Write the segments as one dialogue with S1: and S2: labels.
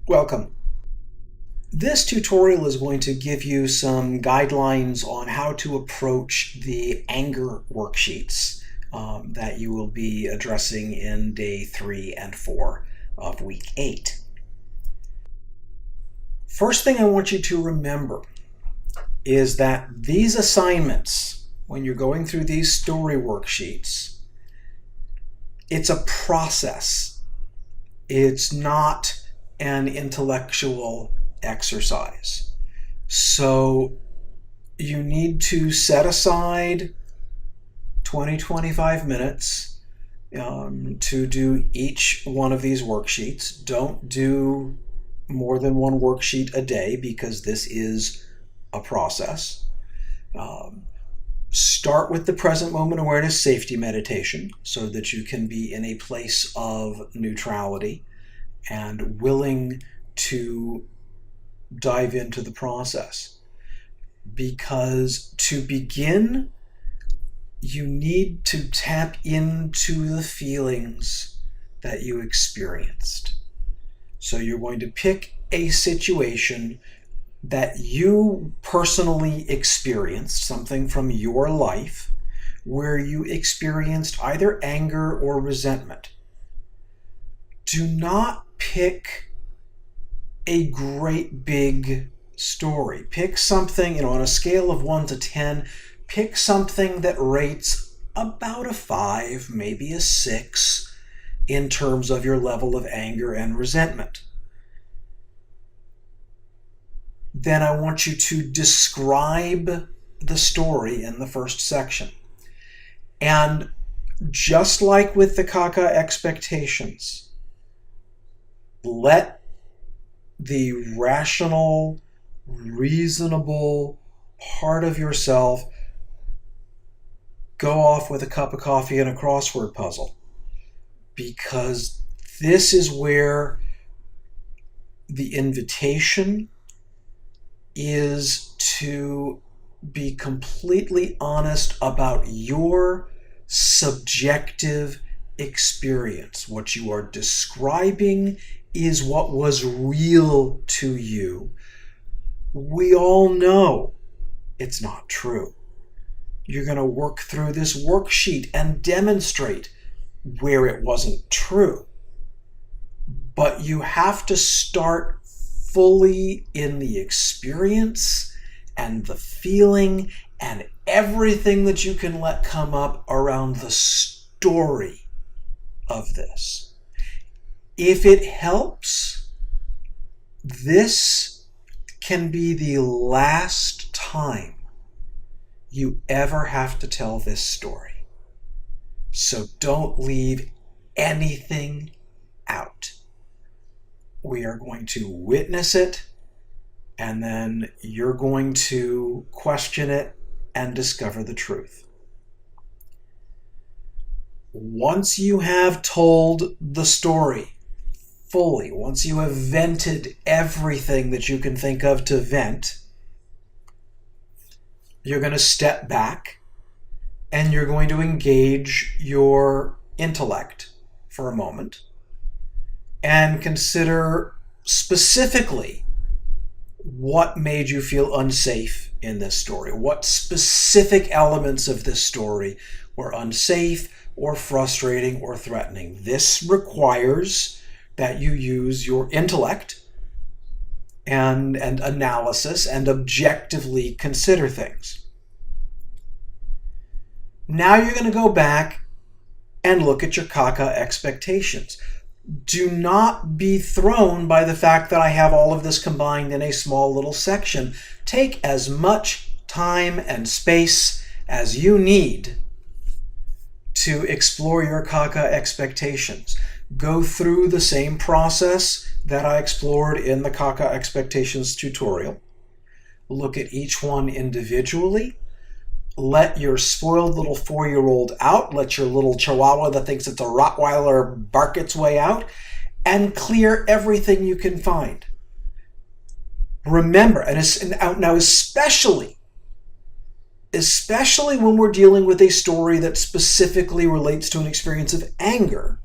S1: Welcome. This tutorial is going to give you some guidelines on how to approach the anger worksheets that you will be addressing in day 3 and 4 of week 8. First thing I want you to remember is that these assignments, when you're going through these story worksheets, it's a process. It's not an intellectual exercise. So you need to set aside 20-25 minutes to do each one of these worksheets. Don't do more than one worksheet a day because this is a process. Start with the present moment awareness safety meditation so that you can be in a place of neutrality and willing to dive into the process. Because to begin, you need to tap into the feelings that you experienced. So you're going to pick a situation that you personally experienced, something from your life, where you experienced either anger or resentment. Do not pick a great big story. Pick something, on a scale of 1 to 10, pick something that rates about a 5, maybe a 6, in terms of your level of anger and resentment. Then I want you to describe the story in the first section. And just like with the Kaka expectations, let the rational, reasonable part of yourself go off with a cup of coffee and a crossword puzzle, because this is where the invitation is to be completely honest about your subjective experience. What you are describing is what was real to you. We all know it's not true. You're going to work through this worksheet and demonstrate where it wasn't true. But you have to start fully in the experience and the feeling and everything that you can let come up around the story of this. If it helps, this can be the last time you ever have to tell this story. So don't leave anything out. We are going to witness it, and then you're going to question it and discover the truth. Once you have told the story fully, once you have vented everything that you can think of to vent, you're going to step back and you're going to engage your intellect for a moment and consider specifically what made you feel unsafe in this story. What specific elements of this story were unsafe or frustrating or threatening. This requires that you use your intellect and analysis and objectively consider things. Now you're going to go back and look at your Kaka expectations. Do not be thrown by the fact that I have all of this combined in a small little section. Take as much time and space as you need to explore your Kaka expectations. Go through the same process that I explored in the Kaka expectations tutorial. Look at each one individually. Let your spoiled little 4-year-old out. Let your little chihuahua that thinks it's a Rottweiler bark its way out, and clear everything you can find. Remember, now especially when we're dealing with a story that specifically relates to an experience of anger,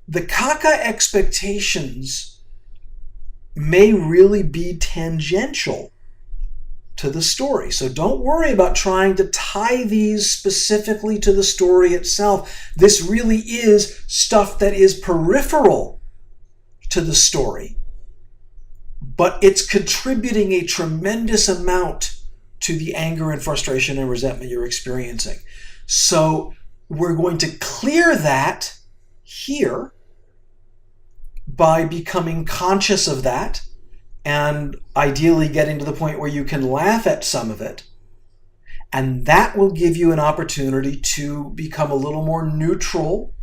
S1: the Kaka expectations may really be tangential to the story. So don't worry about trying to tie these specifically to the story itself. This really is stuff that is peripheral to the story, but it's contributing a tremendous amount to the anger and frustration and resentment you're experiencing. So we're going to clear that here by becoming conscious of that, and ideally getting to the point where you can laugh at some of it. And that will give you an opportunity to become a little more neutral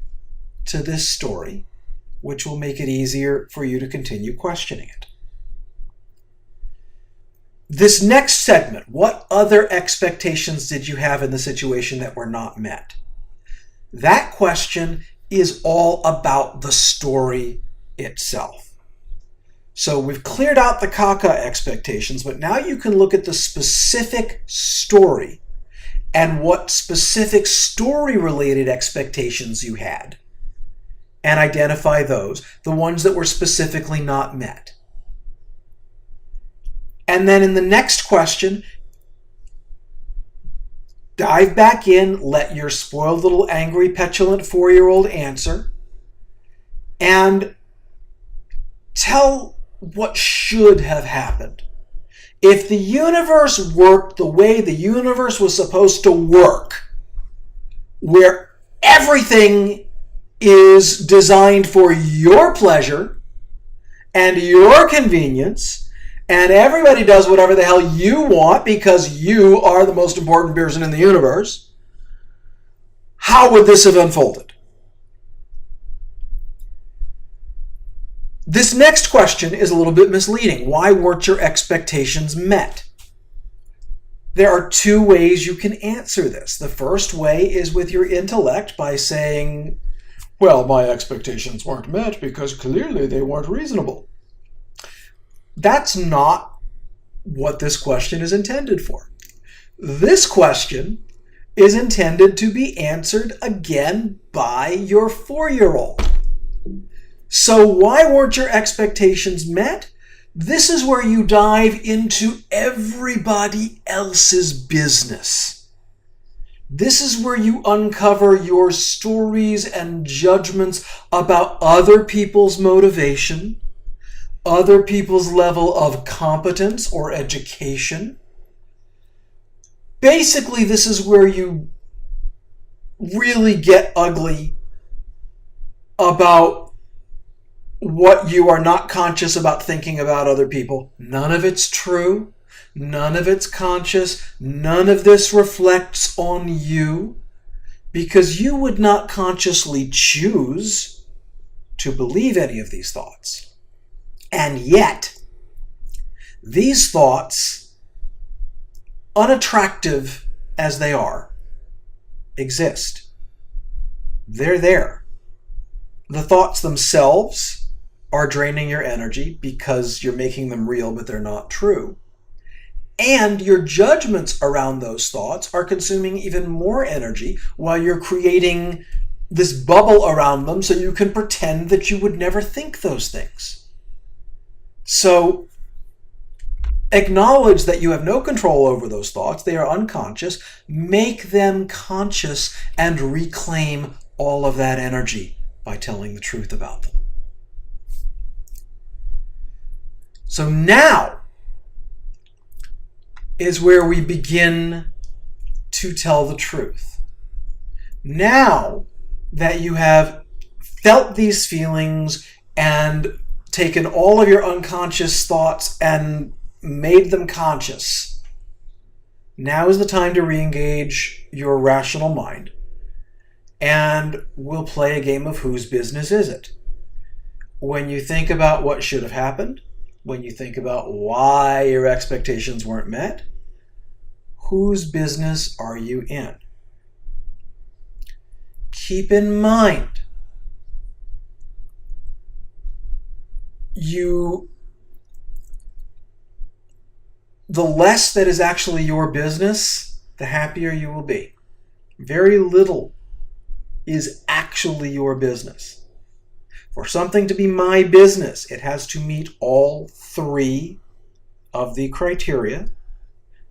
S1: to this story, which will make it easier for you to continue questioning it. This next segment, what other expectations did you have in the situation that were not met? That question is all about the story itself. So we've cleared out the kaka expectations, but now you can look at the specific story and what specific story-related expectations you had and identify those, the ones that were specifically not met. And then in the next question, dive back in, let your spoiled little angry, petulant 4-year-old answer, and tell what should have happened. If the universe worked the way the universe was supposed to work, where everything is designed for your pleasure and your convenience, and everybody does whatever the hell you want because you are the most important person in the universe, how would this have unfolded? This next question is a little bit misleading. Why weren't your expectations met? There are two ways you can answer this. The first way is with your intellect by saying, well, my expectations weren't met because clearly they weren't reasonable. That's not what this question is intended for. This question is intended to be answered again by your 4-year-old. So why weren't your expectations met? This is where you dive into everybody else's business. This is where you uncover your stories and judgments about other people's motivation, other people's level of competence or education. Basically, this is where you really get ugly about what you are not conscious about thinking about other people. None of it's true. None of it's conscious. None of this reflects on you because you would not consciously choose to believe any of these thoughts. And yet, these thoughts, unattractive as they are, exist. They're there. The thoughts themselves are draining your energy because you're making them real, but they're not true. And your judgments around those thoughts are consuming even more energy while you're creating this bubble around them so you can pretend that you would never think those things. So acknowledge that you have no control over those thoughts. They are unconscious. Make them conscious and reclaim all of that energy by telling the truth about them. So now is where we begin to tell the truth. Now that you have felt these feelings and taken all of your unconscious thoughts and made them conscious, now is the time to re-engage your rational mind. And we'll play a game of whose business is it? When you think about what should have happened, when you think about why your expectations weren't met, whose business are you in? Keep in mind, the less that is actually your business, the happier you will be. Very little is actually your business. For something to be my business, it has to meet all three of the criteria.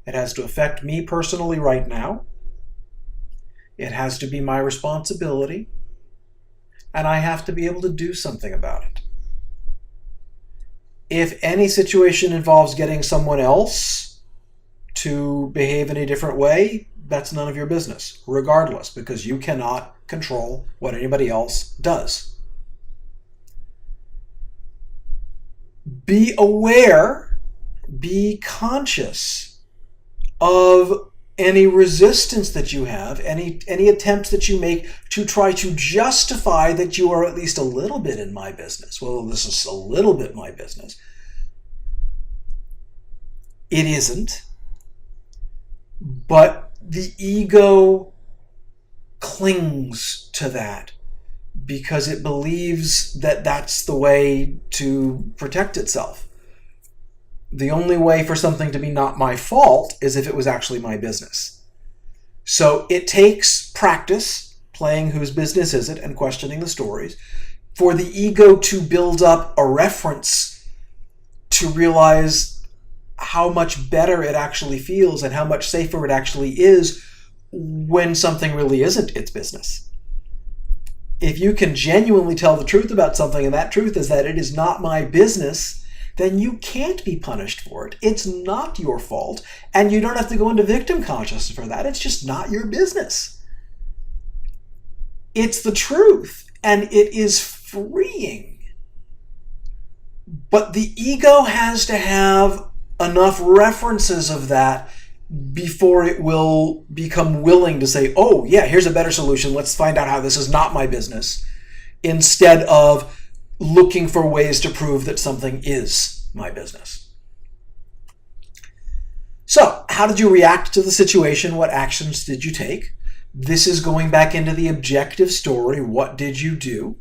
S1: It has to affect me personally right now. It has to be my responsibility. And I have to be able to do something about it. If any situation involves getting someone else to behave in a different way, that's none of your business, regardless, because you cannot control what anybody else does. Be aware, be conscious of any resistance that you have, any attempts that you make to try to justify that you are at least a little bit in my business. Well, this is a little bit my business. It isn't. But the ego clings to that because it believes that that's the way to protect itself. The only way for something to be not my fault is if it was actually my business. So it takes practice, playing whose business is it and questioning the stories, for the ego to build up a reference to realize how much better it actually feels and how much safer it actually is when something really isn't its business. If you can genuinely tell the truth about something, and that truth is that it is not my business, then you can't be punished for it. It's not your fault, and you don't have to go into victim consciousness for that. It's just not your business. It's the truth, and it is freeing. But the ego has to have enough references of that before it will become willing to say, oh, yeah, here's a better solution. Let's find out how this is not my business, instead of looking for ways to prove that something is my business. So, how did you react to the situation? What actions did you take? This is going back into the objective story. What did you do?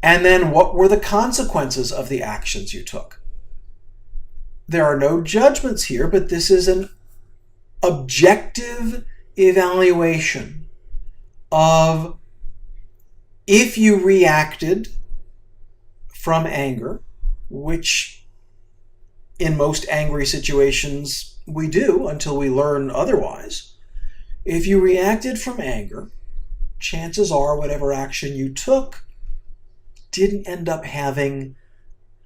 S1: And then what were the consequences of the actions you took? There are no judgments here, but this is an objective evaluation of if you reacted from anger, which in most angry situations we do until we learn otherwise. If you reacted from anger, chances are whatever action you took didn't end up having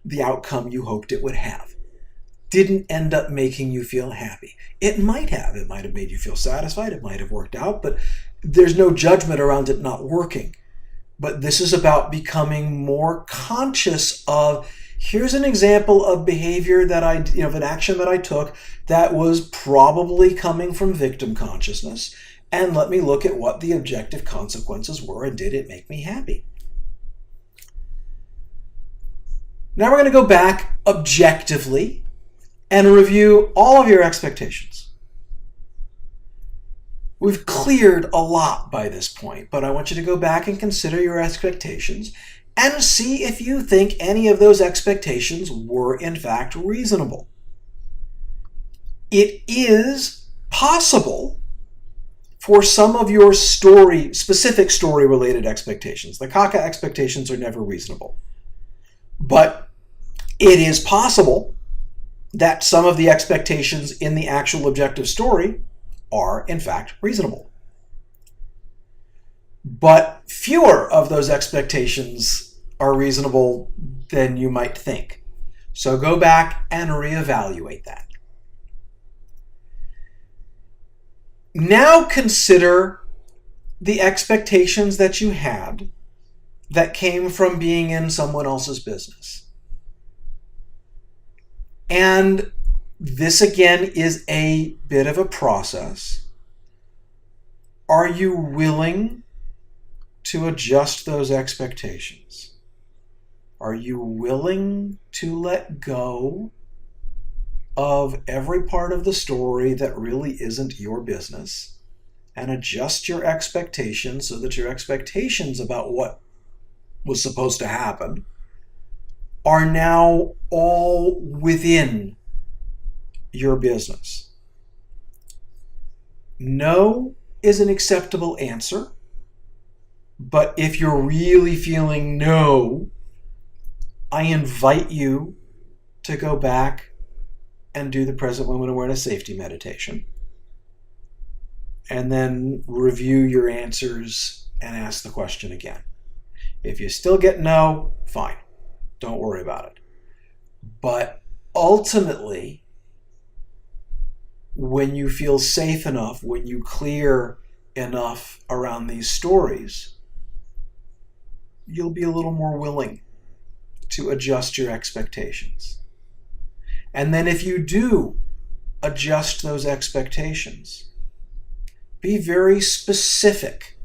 S1: the outcome you hoped it would have. Didn't end up making you feel happy. It might have. It might have made you feel satisfied. It might have worked out, but there's no judgment around it not working. But this is about becoming more conscious of, here's an example of behavior that of an action that I took that was probably coming from victim consciousness, and let me look at what the objective consequences were, and did it make me happy? Now we're going to go back objectively and review all of your expectations. We've cleared a lot by this point, but I want you to go back and consider your expectations and see if you think any of those expectations were in fact reasonable. It is possible for some of your specific story-related expectations. The Kaka expectations are never reasonable. But it is possible that some of the expectations in the actual objective story are, in fact, reasonable. But fewer of those expectations are reasonable than you might think. So go back and reevaluate that. Now consider the expectations that you had that came from being in someone else's business. And this again is a bit of a process. Are you willing to adjust those expectations? Are you willing to let go of every part of the story that really isn't your business and adjust your expectations so that your expectations about what was supposed to happen are now all within your business? No is an acceptable answer. But if you're really feeling no, I invite you to go back and do the present moment awareness safety meditation. And then review your answers and ask the question again. If you still get no, fine. Don't worry about it. But ultimately, when you feel safe enough, when you clear enough around these stories, you'll be a little more willing to adjust your expectations. And then if you do adjust those expectations, be very specific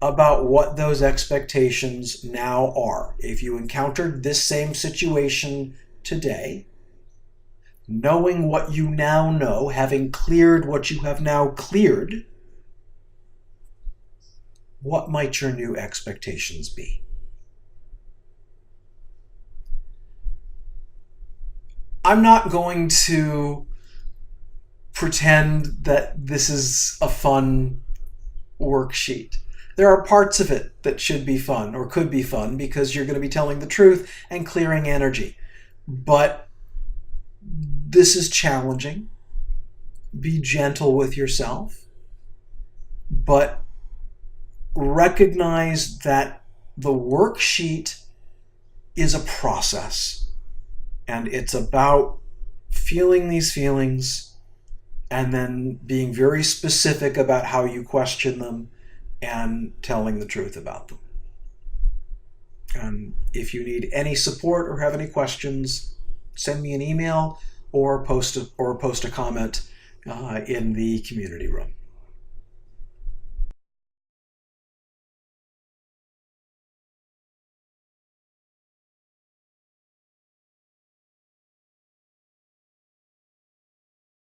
S1: about what those expectations now are. If you encountered this same situation today, knowing what you now know, having cleared what you have now cleared, what might your new expectations be? I'm not going to pretend that this is a fun worksheet. There are parts of it that should be fun or could be fun because you're going to be telling the truth and clearing energy. But this is challenging. Be gentle with yourself, but recognize that the worksheet is a process. And it's about feeling these feelings and then being very specific about how you question them and telling the truth about them. And if you need any support or have any questions, send me an email or post a comment in the community room.